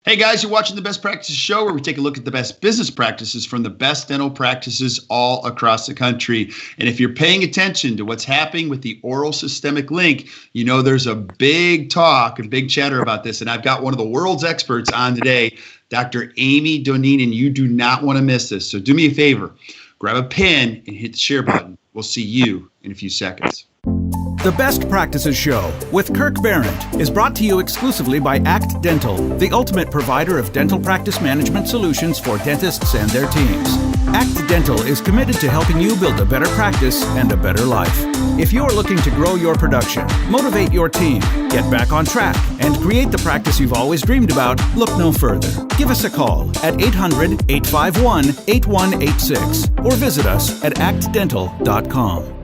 Hey guys, you're watching the Best Practices Show, where we take a look at the best business practices from the best dental practices all across the country. And if you're paying attention to what's happening with the oral systemic link, you know there's a big talk and big chatter about this. And I've got one of the world's experts on today, Dr. Amy Doneen, and you do not want to miss this. So do me a favor, grab a pen and hit the share button. We'll see you in a few seconds. The Best Practices Show with Kirk Behrendt is brought to you exclusively by ACT Dental, the ultimate provider of dental practice management solutions for dentists and their teams. ACT Dental is committed to helping you build a better practice and a better life. If you're looking to grow your production, motivate your team, get back on track, and create the practice you've always dreamed about, look no further. Give us a call at 800-851-8186 or visit us at actdental.com.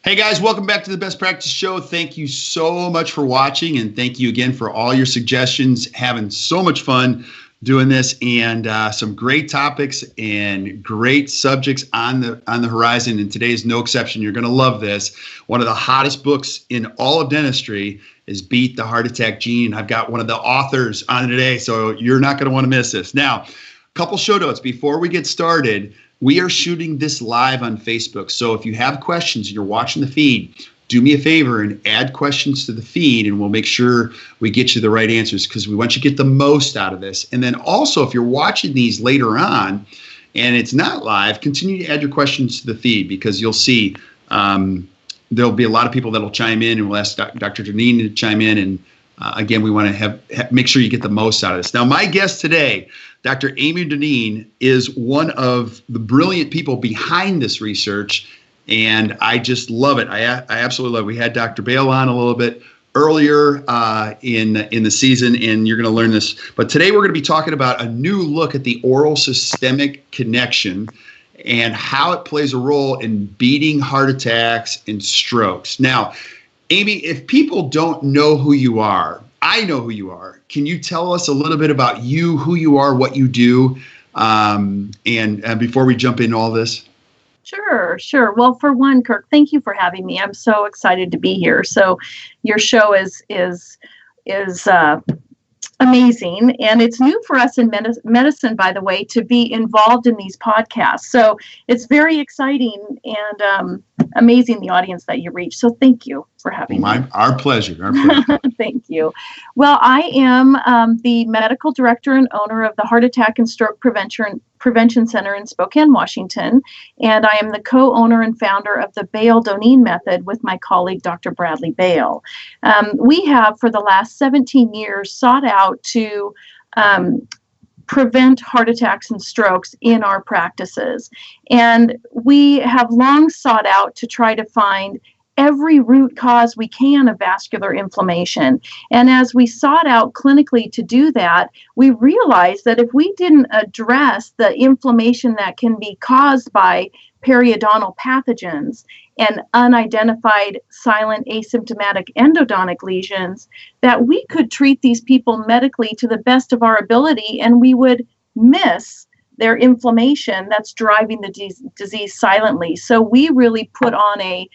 Hey guys, welcome back to the Best Practice Show. Thank you so much for watching, and thank you again for all your suggestions. Having so much fun doing this, and some great topics and great subjects on the horizon. And today is no exception. You're going to love this. One of the hottest books in all of dentistry is Beat the Heart Attack Gene. I've got one of the authors on today, so you're not going to want to miss this. Now, a couple show notes before we get started. We are shooting this live on Facebook. So if you have questions and you're watching the feed, do me a favor and add questions to the feed, and we'll make sure we get you the right answers, because we want you to get the most out of this. And then also, if you're watching these later on and it's not live, continue to add your questions to the feed, because you'll see there'll be a lot of people that will chime in, and we'll ask Dr. Doneen to chime in. And again, we want to make sure you get the most out of this. Now, my guest today, Dr. Amy Doneen, is one of the brilliant people behind this research, and I just love it. I absolutely love it. We had Dr. Bale on a little bit earlier in the season, and you're going to learn this. But today we're going to be talking about a new look at the oral systemic connection and how it plays a role in beating heart attacks and strokes. Now, Amy, if people don't know who you are, I know who you are. Can you tell us a little bit about you, who you are, what you do, and before we jump into all this? Sure. Well, for one, Kirk, thank you for having me. I'm so excited to be here. So your show is amazing, and it's new for us in medicine, by the way, to be involved in these podcasts. So it's very exciting and amazing, the audience that you reach. So thank you for having me. Our pleasure. Thank you. Well, I am the medical director and owner of the Heart Attack and Stroke Prevention Center in Spokane, Washington, and I am the co-owner and founder of the Bale-Doneen method with my colleague, Dr. Bradley Bale. We have, for the last 17 years, sought out to prevent heart attacks and strokes in our practices. And we have long sought out to try to find every root cause we can of vascular inflammation. And as we sought out clinically to do that, we realized that if we didn't address the inflammation that can be caused by periodontal pathogens and unidentified silent asymptomatic endodontic lesions, that we could treat these people medically to the best of our ability, and we would miss their inflammation that's driving the disease silently. So we really put on a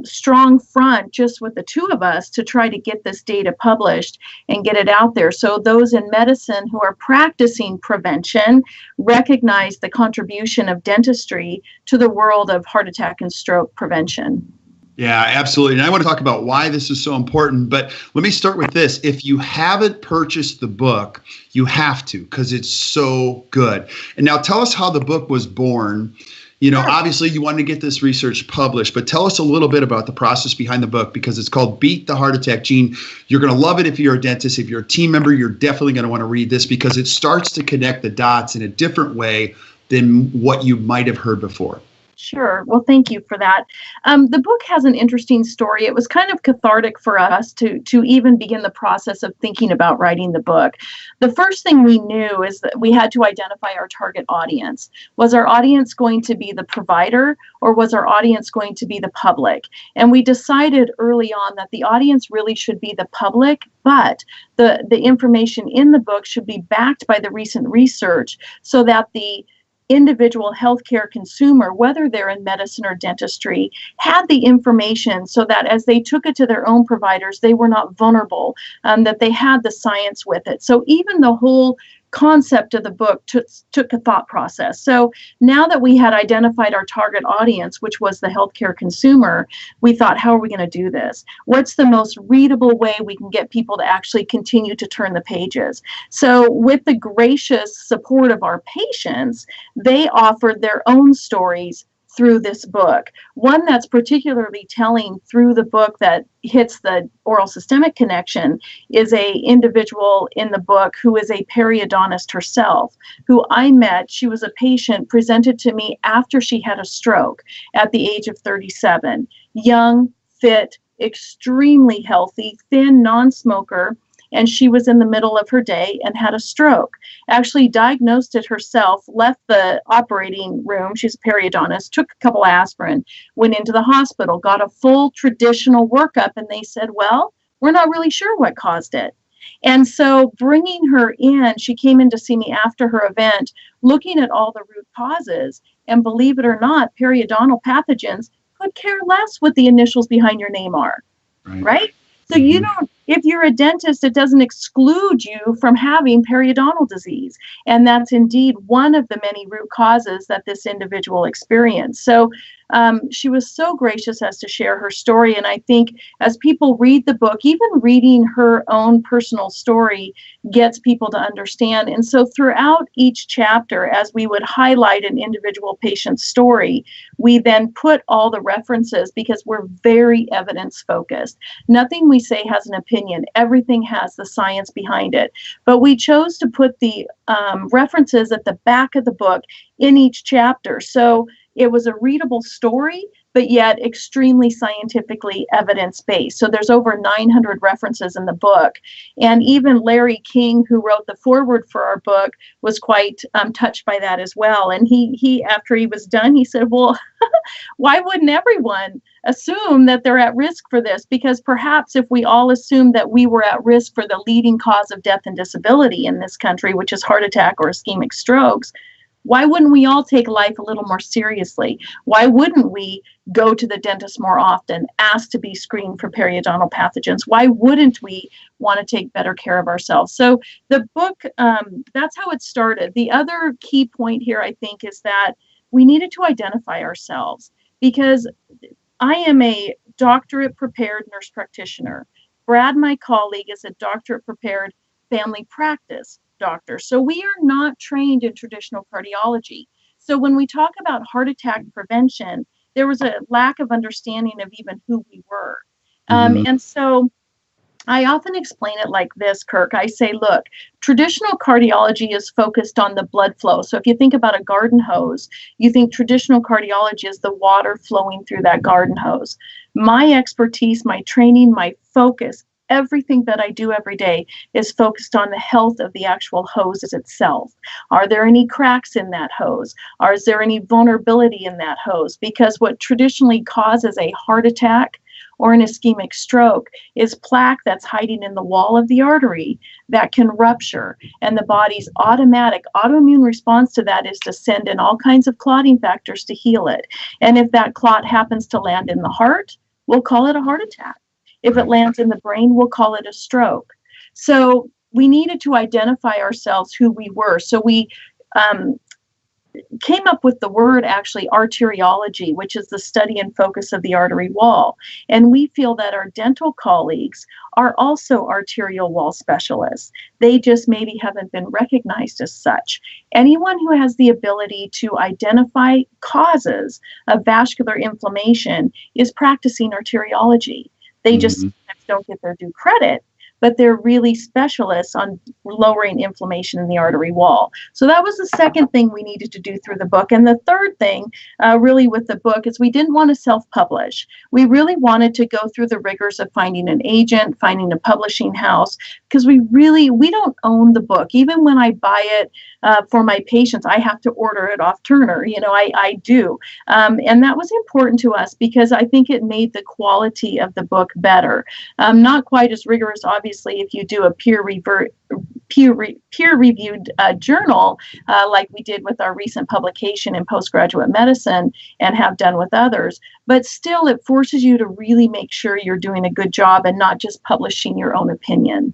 strong front just with the two of us to try to get this data published and get it out there. So those in medicine who are practicing prevention recognize the contribution of dentistry to the world of heart attack and stroke prevention. Yeah, absolutely. And I want to talk about why this is so important, but let me start with this. If you haven't purchased the book, you have to, because it's so good. And now tell us how the book was born. You know, obviously you wanted to get this research published, but tell us a little bit about the process behind the book, because it's called Beat the Heart Attack Gene. You're going to love it if you're a dentist. If you're a team member, you're definitely going to want to read this, because it starts to connect the dots in a different way than what you might have heard before. Sure. Well, thank you for that. The book has an interesting story. It was kind of cathartic for us to even begin the process of thinking about writing the book. The first thing we knew is that we had to identify our target audience. Was our audience going to be the provider, or was our audience going to be the public? And we decided early on that the audience really should be the public, but the information in the book should be backed by the recent research, so that the individual healthcare consumer, whether they're in medicine or dentistry, had the information so that as they took it to their own providers, they were not vulnerable, that they had the science with it. So even the whole concept of the book took a thought process. So now that we had identified our target audience, which was the healthcare consumer, we thought, how are we going to do this? What's the most readable way we can get people to actually continue to turn the pages? So with the gracious support of our patients, they offered their own stories through this book. One that's particularly telling through the book that hits the oral systemic connection is a individual in the book who is a periodontist herself, who I met. She was a patient presented to me after she had a stroke at the age of 37. Young, fit, extremely healthy, thin, non-smoker, and she was in the middle of her day and had a stroke. Actually diagnosed it herself, left the operating room, she's a periodontist, took a couple aspirin, went into the hospital, got a full traditional workup, and they said, well, we're not really sure what caused it. And so bringing her in, she came in to see me after her event, looking at all the root causes, and believe it or not, periodontal pathogens could care less what the initials behind your name are, right? So you don't, if you're a dentist, it doesn't exclude you from having periodontal disease. And that's indeed one of the many root causes that this individual experienced. So she was so gracious as to share her story. And I think as people read the book, even reading her own personal story gets people to understand. And so throughout each chapter, as we would highlight an individual patient's story, we then put all the references because we're very evidence focused. Nothing we say has an opinion. Everything has the science behind it. But we chose to put the references at the back of the book in each chapter. So it was a readable story, but yet extremely scientifically evidence-based. So there's over 900 references in the book. And even Larry King, who wrote the foreword for our book, was quite touched by that as well. And he after he was done, he said, well, why wouldn't everyone assume that they're at risk for this? Because perhaps if we all assumed that we were at risk for the leading cause of death and disability in this country, which is heart attack or ischemic strokes, why wouldn't we all take life a little more seriously? Why wouldn't we go to the dentist more often, ask to be screened for periodontal pathogens? Why wouldn't we want to take better care of ourselves? So the book, that's how it started. The other key point here, I think, is that we needed to identify ourselves because I am a doctorate prepared nurse practitioner. Brad, my colleague, is a doctorate prepared family practice doctor. So we are not trained in traditional cardiology. So when we talk about heart attack prevention, there was a lack of understanding of even who we were. And so I often explain it like this, Kirk. I say, look, traditional cardiology is focused on the blood flow. So if you think about a garden hose, you think traditional cardiology is the water flowing through that garden hose. My expertise, my training, my focus, everything that I do every day is focused on the health of the actual hoses itself. Are there any cracks in that hose? Or is there any vulnerability in that hose? Because what traditionally causes a heart attack or an ischemic stroke is plaque that's hiding in the wall of the artery that can rupture. And the body's automatic autoimmune response to that is to send in all kinds of clotting factors to heal it. And if that clot happens to land in the heart, we'll call it a heart attack. If it lands in the brain, we'll call it a stroke. So we needed to identify ourselves who we were. So we came up with the word, actually, arteriology, which is the study and focus of the artery wall. And we feel that our dental colleagues are also arterial wall specialists. They just maybe haven't been recognized as such. Anyone who has the ability to identify causes of vascular inflammation is practicing arteriology. They just sometimes don't get their due credit, but they're really specialists on lowering inflammation in the artery wall. So that was the second thing we needed to do through the book. And the third thing really with the book is we didn't want to self-publish. We really wanted to go through the rigors of finding an agent, finding a publishing house, because we don't own the book. Even when I buy it for my patients, I have to order it off Turner. I do. And that was important to us because I think it made the quality of the book better. Not quite as rigorous, obviously, if you do a peer peer-reviewed journal, like we did with our recent publication in Postgraduate Medicine and have done with others. But still, it forces you to really make sure you're doing a good job and not just publishing your own opinion.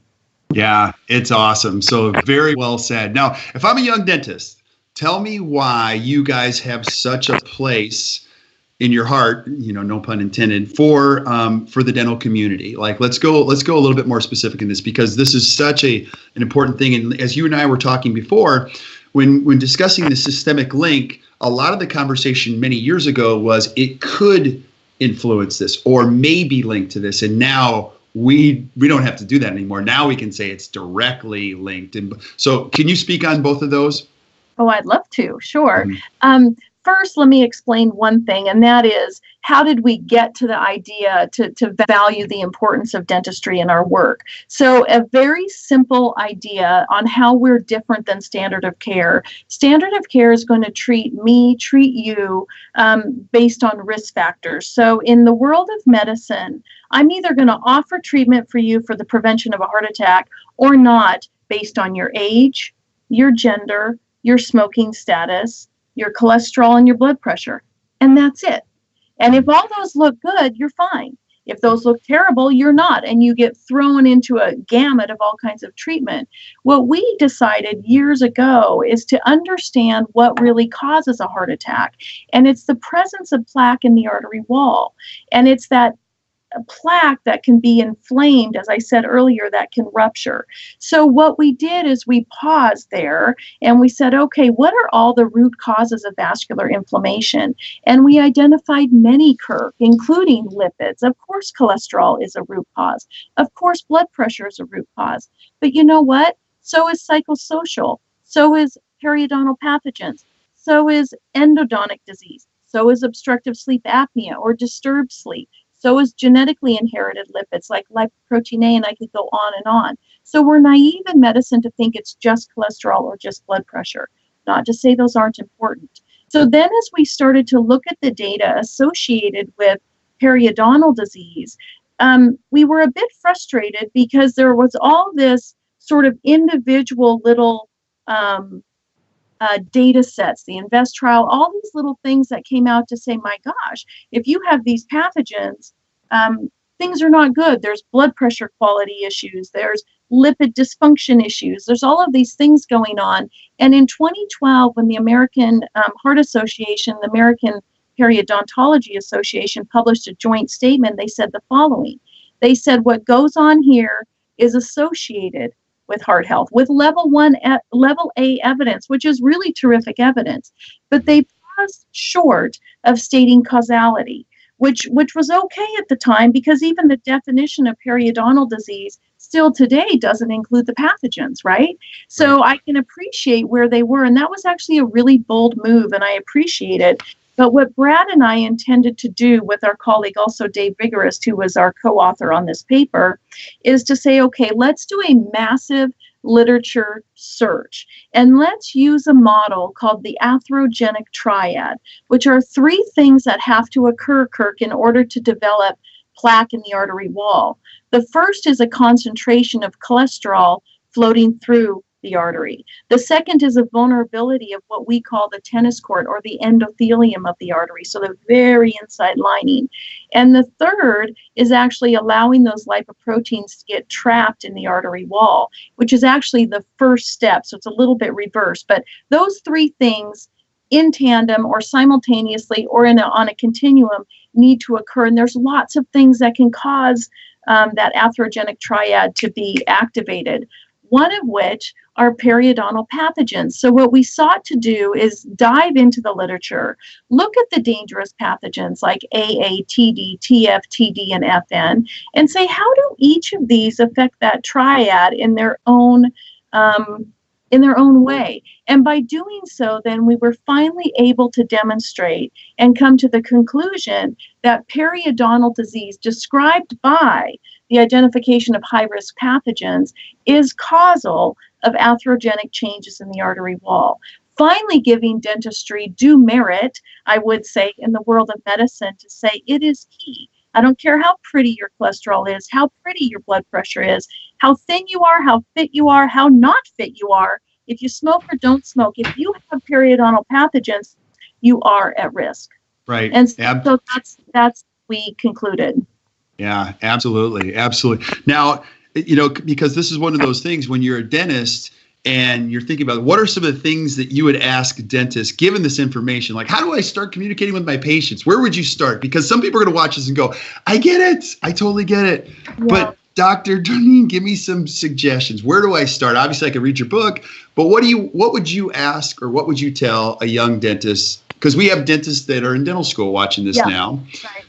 Yeah, it's awesome. So very well said. Now, if I'm a young dentist, tell me why you guys have such a place in your heart, no pun intended, for the dental community. Like, let's go a little bit more specific in this, because this is such an important thing. And as you and I were talking before, when discussing the systemic link, a lot of the conversation many years ago was it could influence this or maybe linked to this. And now we don't have to do that anymore. Now we can say it's directly linked. And so can you speak on both of those? Oh, I'd love to. Sure. First, let me explain one thing, and that is, how did we get to the idea to value the importance of dentistry in our work? So a very simple idea on how we're different than standard of care. Standard of care is going to treat you based on risk factors. So in the world of medicine, I'm either going to offer treatment for you for the prevention of a heart attack or not, based on your age, your gender, your smoking status, your cholesterol, and your blood pressure. And that's it. And if all those look good, you're fine. If those look terrible, you're not. And you get thrown into a gamut of all kinds of treatment. What we decided years ago is to understand what really causes a heart attack. And it's the presence of plaque in the artery wall. And it's that plaque that can be inflamed, as I said earlier, that can rupture. So what we did is we paused there and we said, okay, what are all the root causes of vascular inflammation? And we identified many, Kirk, including lipids. Of course, cholesterol is a root cause. Of course, blood pressure is a root cause. But you know what? So is psychosocial. So is periodontal pathogens. So is endodontic disease. So is obstructive sleep apnea or disturbed sleep. So is genetically inherited lipids like lipoprotein A, and I could go on and on. So we're naive in medicine to think it's just cholesterol or just blood pressure, not to say those aren't important. So then as we started to look at the data associated with periodontal disease, we were a bit frustrated because there was all this sort of individual little data sets, the INVEST trial, all these little things that came out to say, my gosh, if you have these pathogens, things are not good. There's blood pressure quality issues. There's lipid dysfunction issues. There's all of these things going on. And in 2012, when the American Heart Association, the American Periodontology Association published a joint statement, they said the following. They said what goes on here is associated with heart health, with level A evidence, which is really terrific evidence. But they paused short of stating causality, which was okay at the time, because even the definition of periodontal disease still today doesn't include the pathogens, right? So I can appreciate where they were, and that was actually a really bold move, and I appreciate it. But what Brad and I intended to do with our colleague, also Dave Vigorist, who was our co-author on this paper, is to say, okay, let's do a massive literature search. And let's use a model called the atherogenic triad, which are three things that have to occur, Kirk, in order to develop plaque in the artery wall. The first is a concentration of cholesterol floating through the artery. The second is a vulnerability of what we call the tennis court, or the endothelium of the artery, so the very inside lining. And the third is actually allowing those lipoproteins to get trapped in the artery wall, which is actually the first step. So it's a little bit reversed. But those three things in tandem or simultaneously or on a continuum need to occur. And there's lots of things that can cause that atherogenic triad to be activated, one of which are periodontal pathogens. So what we sought to do is dive into the literature, look at the dangerous pathogens like AA, TD, TF, TD, and FN, and say, how do each of these affect that triad in their own way? And by doing so, then we were finally able to demonstrate and come to the conclusion that periodontal disease described by the identification of high-risk pathogens is causal of atherogenic changes in the artery wall. Finally, giving dentistry due merit, I would say, in the world of medicine, to say it is key I don't care how pretty your cholesterol is, how pretty your blood pressure is, how thin you are, how fit you are, how not fit you are. If you smoke or don't smoke, if you have periodontal pathogens, you are at risk. Right. And so that's we concluded. Yeah, absolutely. Absolutely. Now, because this is one of those things when you're a dentist and you're thinking about what are some of the things that you would ask dentists given this information, like how do I start communicating with my patients? Where would you start? Because some people are going to watch this and go, I get it. I totally get it. Yeah. But Dr. Doneen, give me some suggestions. Where do I start? Obviously, I could read your book, but what would you ask or what would you tell a young dentist? Because we have dentists that are in dental school watching this now. Right.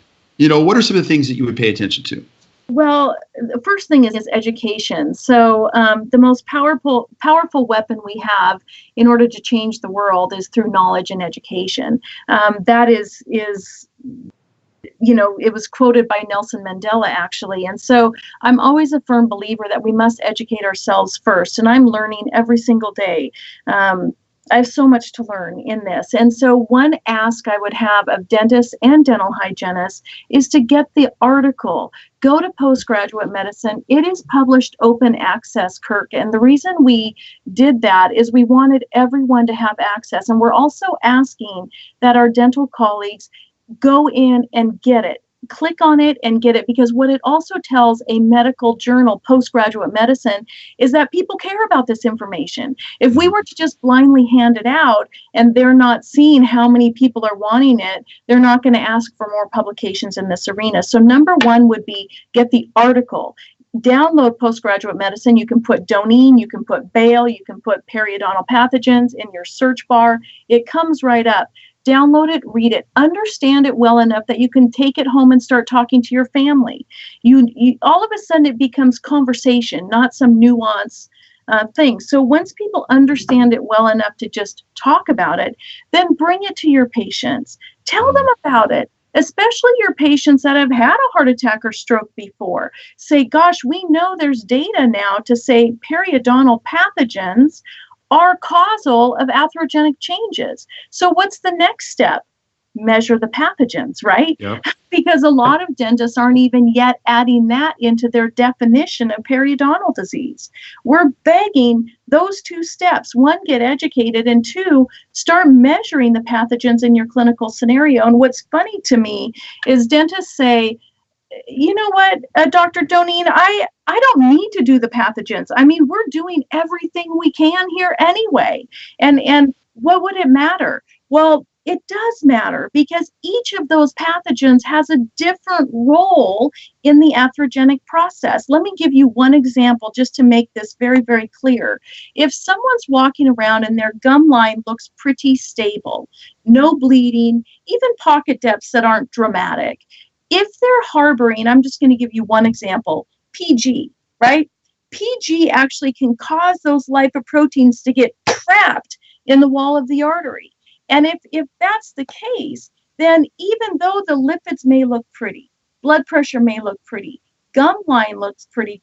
What are some of the things that you would pay attention to? Well, the first thing is education. So the most powerful weapon we have in order to change the world is through knowledge and education. That is it was quoted by Nelson Mandela, actually. And so I'm always a firm believer that we must educate ourselves first. And I'm learning every single day. I have so much to learn in this. And so one ask I would have of dentists and dental hygienists is to get the article. Go to Postgraduate Medicine. It is published open access, Kirk. And the reason we did that is we wanted everyone to have access. And we're also asking that our dental colleagues go in and get it. Click on it and get it, because what it also tells a medical journal, Postgraduate Medicine, is that people care about this information. If we were to just blindly hand it out and they're not seeing how many people are wanting it, they're not going to ask for more publications in this arena. So number one would be get the article. Download Postgraduate Medicine. You can put Doneen, you can put Bale, you can put periodontal pathogens in your search bar. It comes right up. Download it, read it, understand it well enough that you can take it home and start talking to your family. You all of a sudden it becomes conversation, not some nuance thing. So once people understand it well enough to just talk about it, then bring it to your patients. Tell them about it, especially your patients that have had a heart attack or stroke before. Say, gosh, we know there's data now to say periodontal pathogens are causal of atherogenic changes. So what's the next step? Measure the pathogens, right? Yep. Because a lot of dentists aren't even yet adding that into their definition of periodontal disease. We're begging those two steps. One, get educated, and two, start measuring the pathogens in your clinical scenario. And what's funny to me is dentists say, you know what, Dr. Doneen, I don't need to do the pathogens. I mean, we're doing everything we can here anyway. And what would it matter? Well, it does matter, because each of those pathogens has a different role in the atherogenic process. Let me give you one example just to make this very, very clear. If someone's walking around and their gum line looks pretty stable, no bleeding, even pocket depths that aren't dramatic, if they're harboring, I'm just going to give you one example, PG, right? PG actually can cause those lipoproteins to get trapped in the wall of the artery. And if that's the case, then even though the lipids may look pretty, blood pressure may look pretty, gum line looks pretty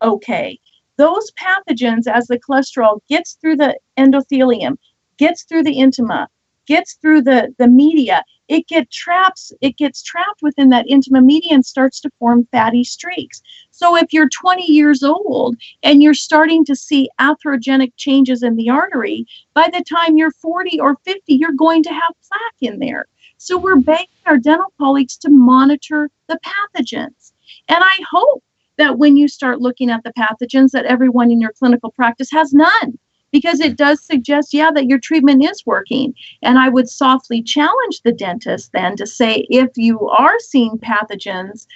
okay, those pathogens, as the cholesterol gets through the endothelium, gets through the intima, gets through the media, it gets trapped within that intima media and starts to form fatty streaks. So if you're 20 years old and you're starting to see atherogenic changes in the artery, by the time you're 40 or 50, you're going to have plaque in there. So we're begging our dental colleagues to monitor the pathogens. And I hope that when you start looking at the pathogens, that everyone in your clinical practice has none, because it does suggest, that your treatment is working. And I would softly challenge the dentist then to say, if you are seeing pathogens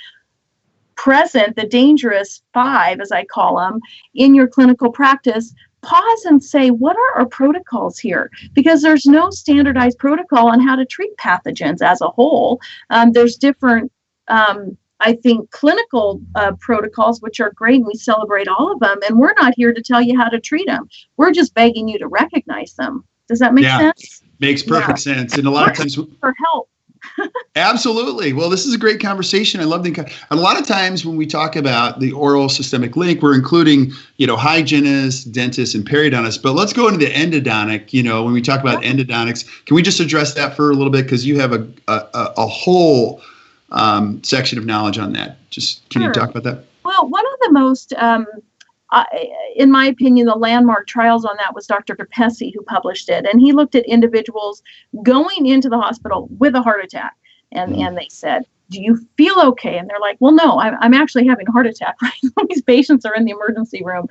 present, the dangerous 5, as I call them, in your clinical practice, pause and say, what are our protocols here? Because there's no standardized protocol on how to treat pathogens as a whole. There's different I think, clinical protocols, which are great, and we celebrate all of them. And we're not here to tell you how to treat them. We're just begging you to recognize them. Does that make sense? Makes perfect sense. And a lot of times for help. Absolutely. Well, this is a great conversation. I love the. And a lot of times when we talk about the oral systemic link, we're including, hygienists, dentists, and periodontists. But let's go into the endodontic. When we talk about endodontics, can we just address that for a little bit? Because you have a whole section of knowledge on that. Just can you Sure. talk about that? Well, one of the most, in my opinion, the landmark trials on that was Dr. Pessy, who published it. And he looked at individuals going into the hospital with a heart attack. And they said, do you feel okay? And they're like, well, no, I'm actually having a heart attack, right? These patients are in the emergency room.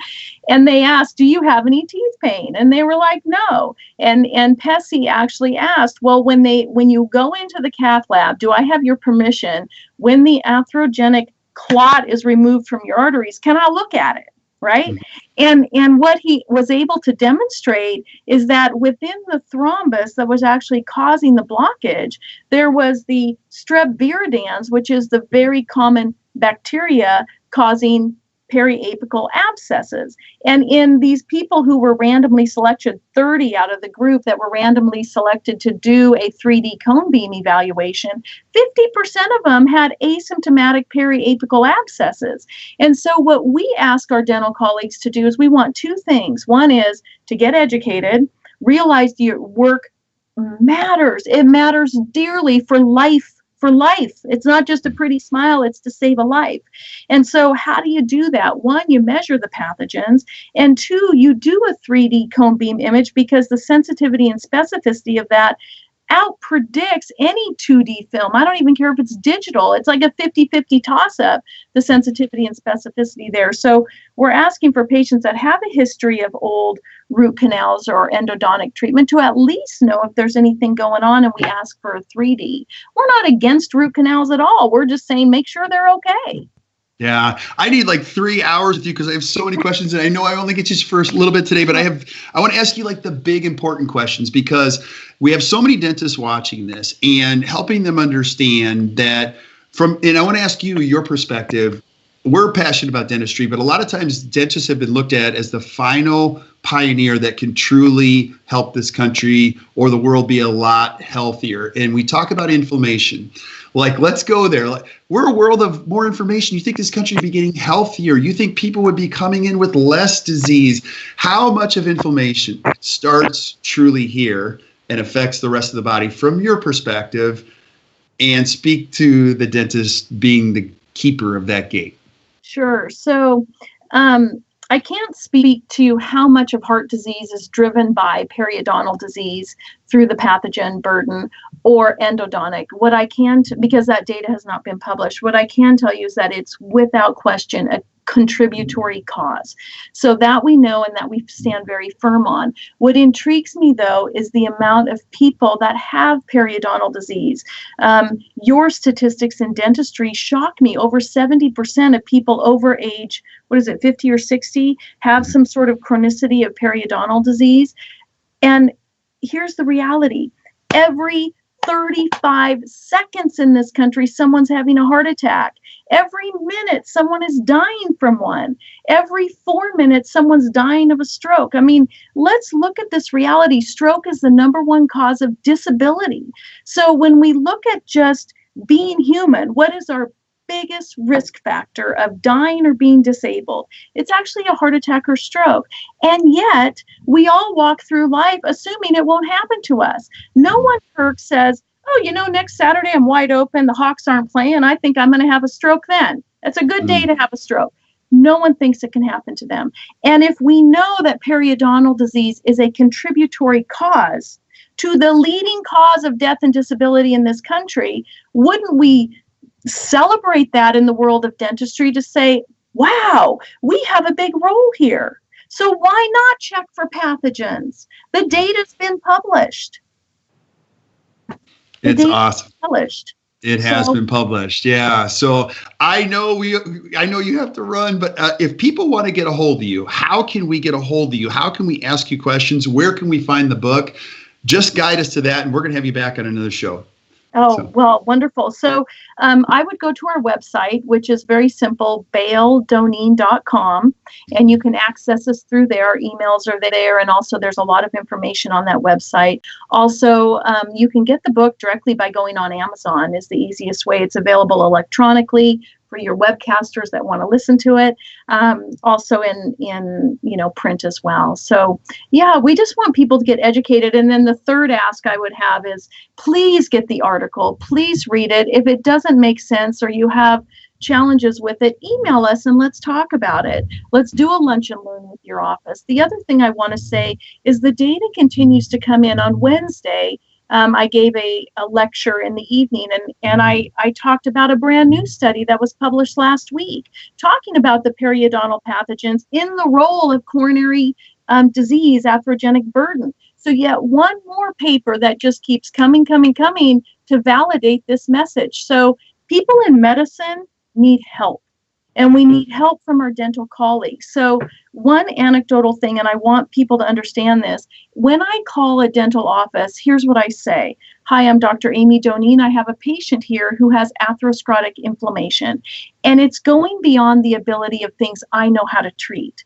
And they asked, do you have any teeth pain? And they were like, no. And Pessy actually asked, well, when you go into the cath lab, do I have your permission when the atherogenic clot is removed from your arteries? Can I look at it? Right. And what he was able to demonstrate is that within the thrombus that was actually causing the blockage, there was the Strep viridans, which is the very common bacteria causing periapical abscesses. And in these people who were randomly selected, 30 out of the group that were randomly selected to do a 3D cone beam evaluation, 50% of them had asymptomatic periapical abscesses. And so what we ask our dental colleagues to do is we want two things. One is to get educated, realize your work matters. It matters dearly for life. It's not just a pretty smile, it's to save a life. And so how do you do that? One, you measure the pathogens, and two, you do a 3D cone beam image because the sensitivity and specificity of that out-predicts any 2D film. I don't even care if it's digital. It's like a 50-50 toss-up, the sensitivity and specificity there. So we're asking for patients that have a history of old root canals or endodontic treatment to at least know if there's anything going on, and we ask for a 3D. We're not against root canals at all. We're just saying make sure they're okay. Yeah, I need like 3 hours with you because I have so many questions, and I know I only get you for a little bit today, but I want to ask you like the big important questions because we have so many dentists watching this and helping them understand that and I want to ask you your perspective. We're passionate about dentistry, but a lot of times dentists have been looked at as the final pioneer that can truly help this country or the world be a lot healthier. And we talk about inflammation. Like, let's go there. Like, we're a world of more information. You think this country would be getting healthier. You think people would be coming in with less disease. How much of inflammation starts truly here and affects the rest of the body from your perspective? And speak to the dentist being the keeper of that gate. Sure. So I can't speak to how much of heart disease is driven by periodontal disease through the pathogen burden or endodontic. What I can, because that data has not been published, what I can tell you is that it's without question a contributory cause. So that we know and that we stand very firm on. What intrigues me, though, is the amount of people that have periodontal disease. Your statistics in dentistry shock me. Over 70% of people over age, 50 or 60, have some sort of chronicity of periodontal disease. And here's the reality. Every 35 seconds in this country, someone's having a heart attack. Every minute, someone is dying from one. Every 4 minutes, someone's dying of a stroke. I mean, let's look at this reality. Stroke is the number one cause of disability. So when we look at just being human, what is our biggest risk factor of dying or being disabled? It's actually a heart attack or stroke. And yet, we all walk through life assuming it won't happen to us. No one, Kirk, says, oh, next Saturday I'm wide open, the Hawks aren't playing, I think I'm going to have a stroke then. It's a good day to have a stroke. No one thinks it can happen to them. And if we know that periodontal disease is a contributory cause to the leading cause of death and disability in this country, wouldn't we celebrate that in the world of dentistry to say, wow, we have a big role here. So why not check for pathogens? The data's been published. It's awesome. Published. It has been published. Yeah. So I know you have to run, but if people want to get a hold of you, how can we get a hold of you? How can we ask you questions? Where can we find the book? Just guide us to that, and we're going to have you back on another show. Well, wonderful. So I would go to our website, which is very simple, baildonine.com, and you can access us through there. Our emails are there, and also there's a lot of information on that website. Also, you can get the book directly by going on Amazon is the easiest way. It's available electronically, for your webcasters that want to listen to it, also in print as well. So yeah, we just want people to get educated. And then the third ask I would have is, please get the article, please read it. If it doesn't make sense or you have challenges with it, email us and let's talk about it. Let's do a lunch and learn with your office. The other thing I want to say is the data continues to come in. On Wednesday, I gave a lecture in the evening, and I talked about a brand new study that was published last week talking about the periodontal pathogens in the role of coronary disease atherogenic burden. So yet one more paper that just keeps coming to validate this message. So people in medicine need help, and we need help from our dental colleagues. So one anecdotal thing, and I want people to understand this, when I call a dental office, here's what I say. Hi, I'm Dr. Amy Doneen. I have a patient here who has atherosclerotic inflammation, and it's going beyond the ability of things I know how to treat.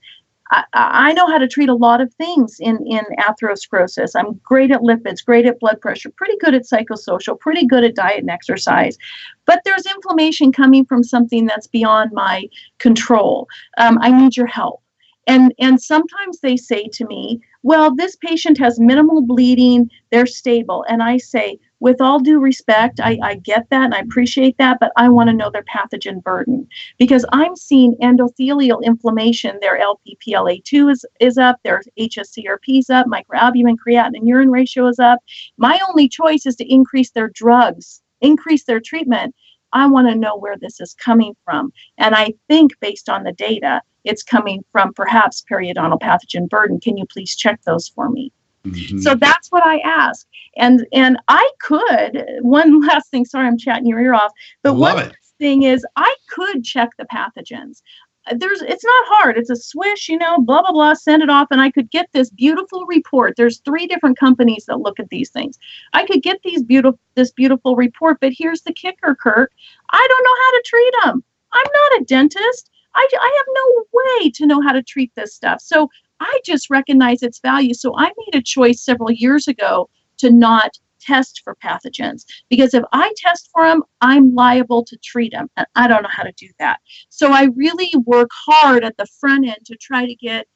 I know how to treat a lot of things in atherosclerosis. I'm great at lipids, great at blood pressure, pretty good at psychosocial, pretty good at diet and exercise. But there's inflammation coming from something that's beyond my control. I need your help. And sometimes they say to me, well, this patient has minimal bleeding, they're stable. And I say, with all due respect, I get that and I appreciate that, but I want to know their pathogen burden, because I'm seeing endothelial inflammation. Their LPPLA2 is up, their HSCRP is up, microalbumin, creatinine, urine ratio is up. My only choice is to increase their drugs, increase their treatment. I want to know where this is coming from. And I think based on the data, it's coming from perhaps periodontal pathogen burden. Can you please check those for me? Mm-hmm. So that's what I ask. And I could, one last thing, sorry, I'm chatting your ear off, but one last thing is I could check the pathogens. It's not hard. It's a swish, blah, blah, blah, send it off, and I could get this beautiful report. There's 3 different companies that look at these things. I could get this beautiful report, but here's the kicker, Kirk. I don't know how to treat them. I'm not a dentist. I have no way to know how to treat this stuff. So I just recognize its value. So I made a choice several years ago to not test for pathogens, because if I test for them, I'm liable to treat them, and I don't know how to do that. So I really work hard at the front end to try to get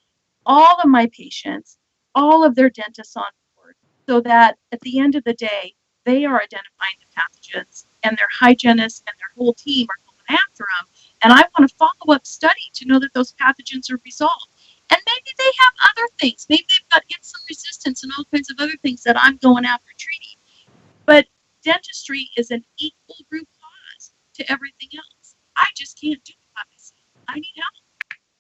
all of my patients, all of their dentists on board, so that at the end of the day, they are identifying the pathogens, and their hygienists and their whole team are going after them. And I want a follow-up study to know that those pathogens are resolved. And maybe they have other things. Maybe they've got insulin resistance and all kinds of other things that I'm going after treating. But dentistry is an equal root cause to everything else. I just can't do it by myself. I need help.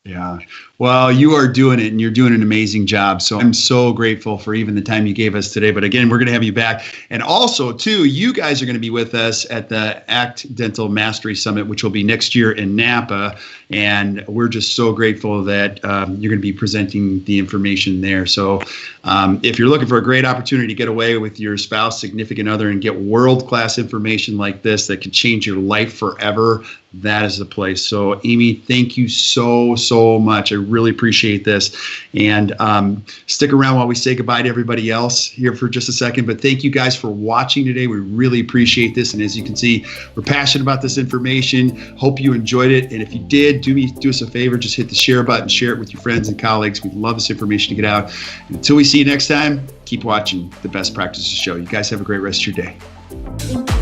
Yeah. Well, you are doing it, and you're doing an amazing job. So I'm so grateful for even the time you gave us today. But again, we're going to have you back. And also, too, you guys are going to be with us at the ACT Dental Mastery Summit, which will be next year in Napa. And we're just so grateful that you're going to be presenting the information there. So if you're looking for a great opportunity to get away with your spouse, significant other, and get world-class information like this that could change your life forever, that is the place. So Amy, thank you so much. I really appreciate this. And stick around while we say goodbye to everybody else here for just a second. But thank you guys for watching today. We really appreciate this. And as you can see, we're passionate about this information. Hope you enjoyed it. And if you did, do us a favor, just hit the share button, share it with your friends and colleagues. We'd love this information to get out. And until we see you next time, keep watching the Best Practices Show. You guys have a great rest of your day.